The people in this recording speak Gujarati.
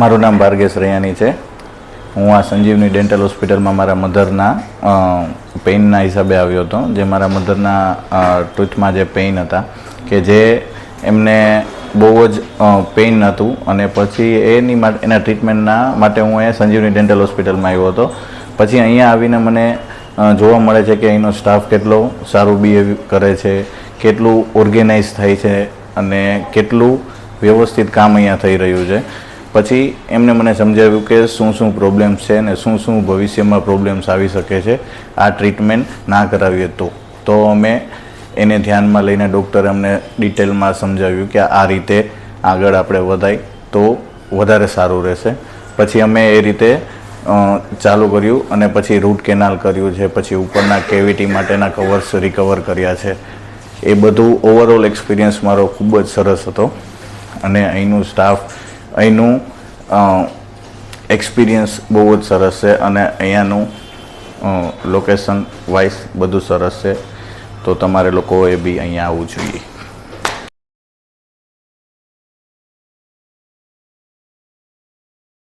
મારું નામ ભાર્ગેશ રૈયાની છે। હું આ સંજીવની ડેન્ટલ હોસ્પિટલમાં મારા મધરના પેઇનના હિસાબે આવ્યો હતો। જે મારા મધરના ટૂથમાં જે પેઇન હતા કે જે એમને બહુ જ પેઇન હતું અને પછી એના ટ્રીટમેન્ટના માટે હું અહીંયા સંજીવની ડેન્ટલ હોસ્પિટલમાં આવ્યો હતો। પછી અહીંયા આવીને મને જોવા મળે છે કે અહીંનો સ્ટાફ કેટલો સારું બિહેવ કરે છે, કેટલું ઓર્ગેનાઇઝ થાય છે અને કેટલું વ્યવસ્થિત કામ અહીંયા થઈ રહ્યું છે। પછી એમને મને સમજાવ્યું કે શું શું પ્રોબ્લેમ્સ છે અને શું શું ભવિષ્યમાં પ્રોબ્લેમ્સ આવી શકે છે આ ટ્રીટમેન્ટ ના કરાવીએ તો અમે એને ધ્યાનમાં લઈને ડૉક્ટરે અમને ડિટેલમાં સમજાવ્યું કે આ રીતે આગળ આપણે વધાય તો વધારે સારું રહેશે। પછી અમે એ રીતે ચાલુ કર્યું અને પછી રૂટ કેનાલ કર્યું છે, પછી ઉપરના કેવિટી માટેના કવર્સ રિકવર કર્યા છે। એ બધું ઓવરઓલ એક્સપિરિયન્સ મારો ખૂબ જ સરસ હતો અને અહીંનું સ્ટાફ અહીંનું એક્સપિરિયન્સ બહુ જ સરસ છે અને અહીંયાનું લોકેશન વાઇઝ બધું સરસ છે। તો તમારે લોકોએ બી અહીંયા આવવું જોઈએ।